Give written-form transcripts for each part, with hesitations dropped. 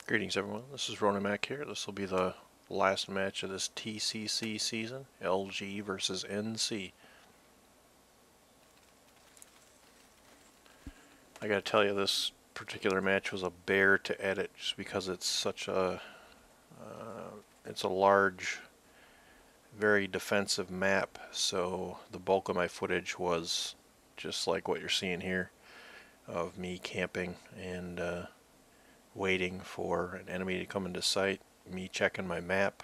Greetings everyone, this is Ronan Mac here. This will be the last match of this TCC season, LG versus NC. I gotta tell you, this particular match was a bear to edit just because it's such a it's a large, very defensive map, so the bulk of my footage was just like what you're seeing here of me camping and waiting for an enemy to come into sight, me checking my map,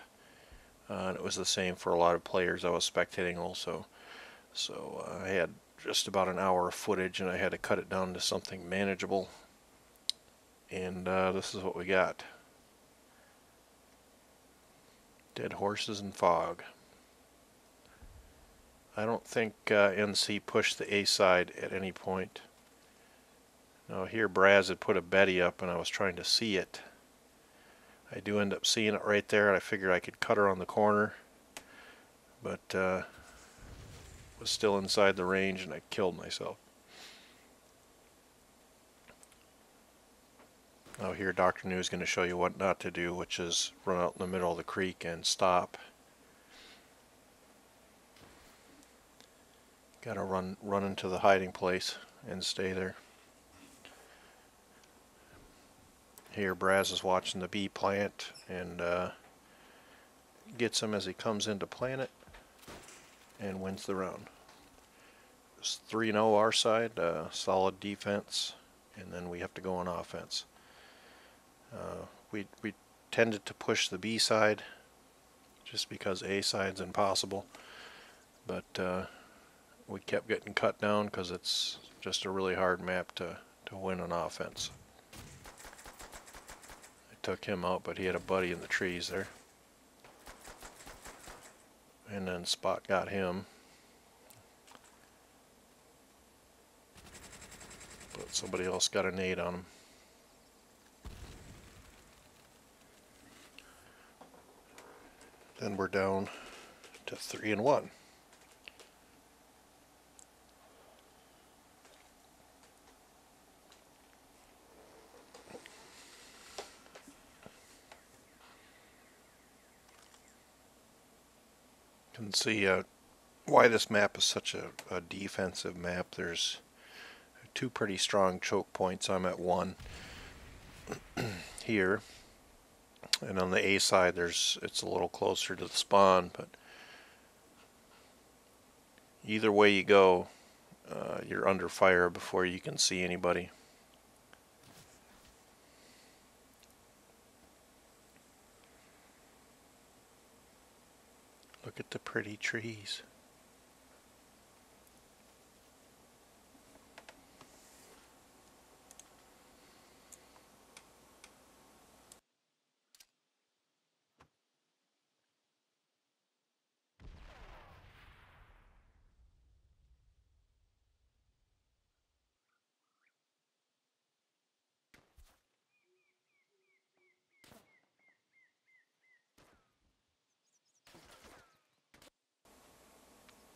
and it was the same for a lot of players I was spectating also. So I had just about an hour of footage and I had to cut it down to something manageable, and this is what we got. Dead horses and fog. I don't think NC pushed the A side at any point. Now here Braz had put a Betty up and I was trying to see it. I do end up seeing it right there, and I figured I could cut her on the corner, but was still inside the range and I killed myself. Now here Dr. New is going to show you what not to do, which is run out in the middle of the creek and stop. Gotta run into the hiding place and stay there. Here Braz is watching the bee plant and gets him as he comes in to plant it and wins the round. It's 3-0 our side, solid defense, and then we have to go on offense. We tended to push the B side just because A side's impossible, but we kept getting cut down because it's just a really hard map to win on offense. I took him out, but he had a buddy in the trees there. And then Spot got him. But somebody else got a nade on him. Then we're down to 3-1. You can see why this map is such a defensive map. There's two pretty strong choke points. I'm at one here, and on the A side it's a little closer to the spawn, but either way you go, you're under fire before you can see anybody. Look at the pretty trees.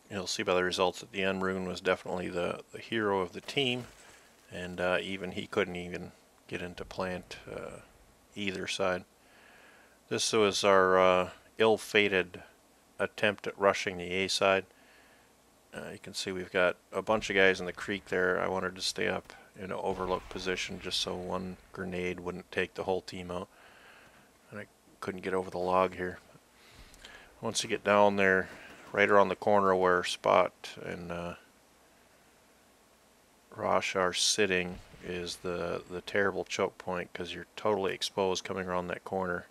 You'll see by the results at the end, Rune was definitely the hero of the team, and even he couldn't even get into plant either side. This was our ill-fated attempt at rushing the A side. You can see we've got a bunch of guys in the creek there. I wanted to stay up in an overlook position just so one grenade wouldn't take the whole team out. And I couldn't get over the log here. Once you get down there, right around the corner where Spot and Rosh are sitting is the terrible choke point, because you're totally exposed coming around that corner,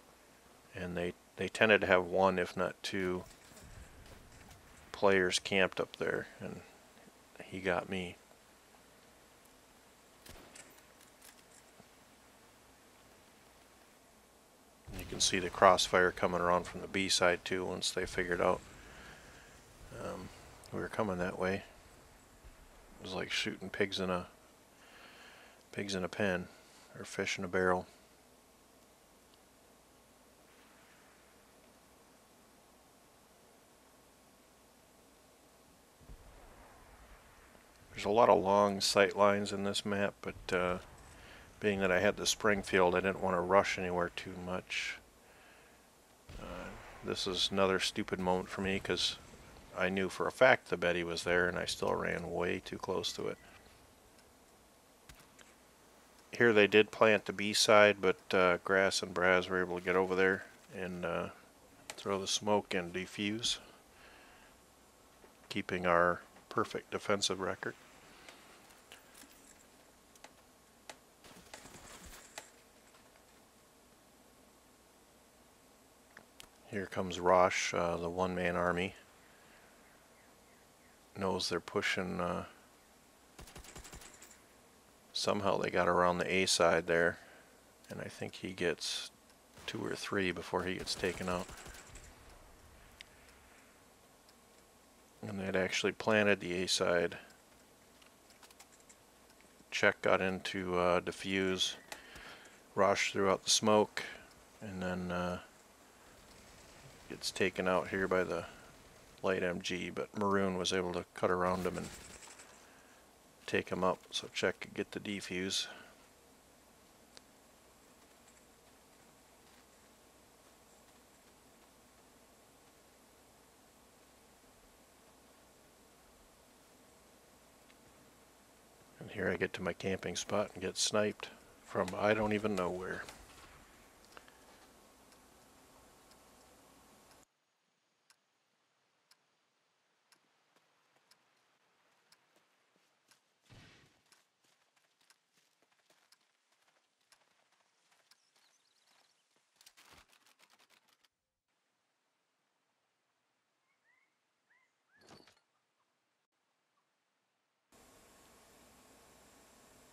and they tended to have one if not two players camped up there, and he got me. And you can see the crossfire coming around from the B side too once they figured out we were coming that way. It was like shooting pigs in a pen, or fish in a barrel. There's a lot of long sight lines in this map, but being that I had the Springfield, I didn't want to rush anywhere too much. This is another stupid moment for me because I knew for a fact the Betty was there and I still ran way too close to it. Here they did plant the B side, but Grass and Braz were able to get over there and throw the smoke and defuse, keeping our perfect defensive record. Here comes Rosh, the one-man army. Knows they're pushing. Somehow they got around the A side there, and I think he gets 2 or 3 before he gets taken out. And they'd actually planted the A side. Check got into defuse. Rosh threw out the smoke, and then gets taken out here by the light MG, but Maroon was able to cut around him and take him up, so Check could get the defuse. And here I get to my camping spot and get sniped from I don't even know where.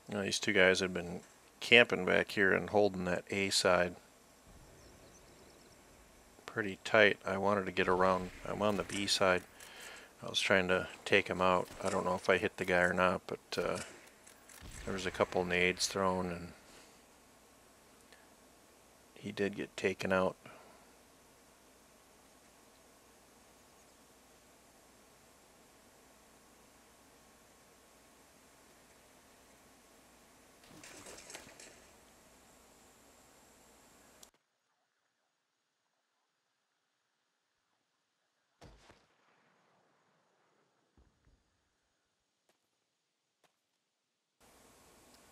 Now, these two guys had been camping back here and holding that A side pretty tight. I wanted to get around. I'm on the B side. I was trying to take him out. I don't know if I hit the guy or not, but there was a couple nades thrown and he did get taken out.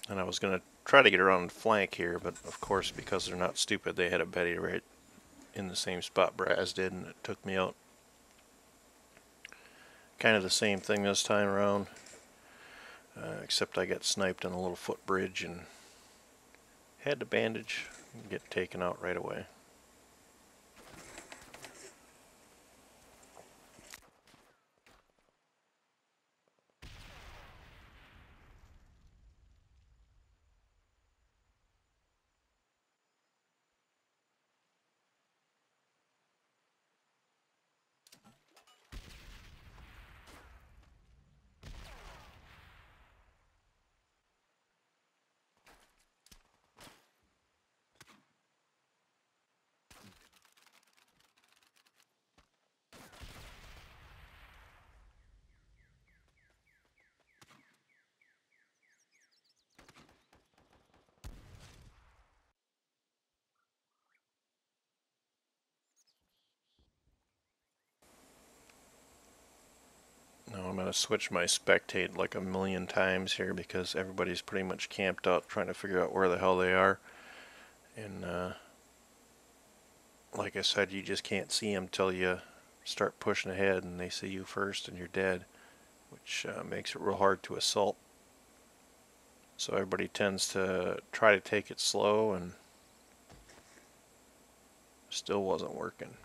And I was going to try to get around the flank here, but of course, because they're not stupid, they had a Betty right in the same spot Braz did, and it took me out. Kind of the same thing this time around, except I got sniped on a little footbridge and had to bandage and get taken out right away. Now I'm going to switch my spectate like a million times here because everybody's pretty much camped out trying to figure out where the hell they are. And like I said, you just can't see them till you start pushing ahead and they see you first and you're dead, which makes it real hard to assault. So everybody tends to try to take it slow, and still wasn't working.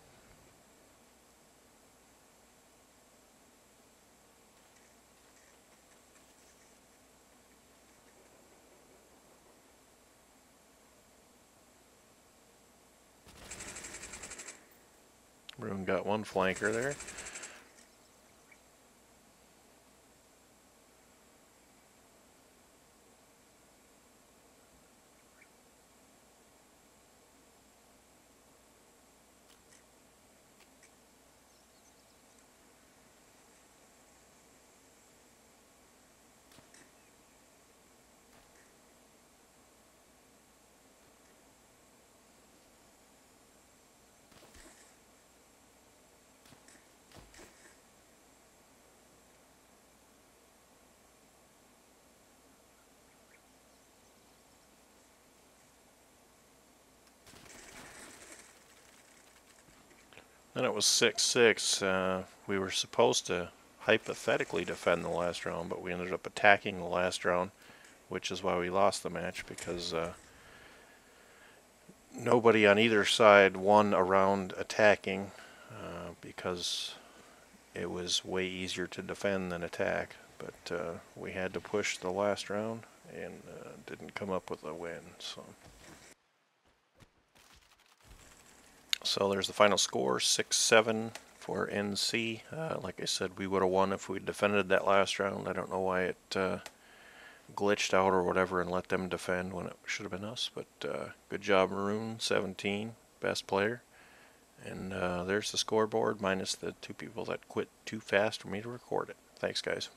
Maroon got one flanker there. Then it was 6-6. We were supposed to hypothetically defend the last round, but we ended up attacking the last round, which is why we lost the match, because nobody on either side won a round attacking, because it was way easier to defend than attack. But we had to push the last round and didn't come up with a win. So there's the final score, 6-7 for NC. Like I said, we would have won if we defended that last round. I don't know why it glitched out or whatever and let them defend when it should have been us. But good job, Maroon, 17, best player. And there's the scoreboard minus the two people that quit too fast for me to record it. Thanks, guys.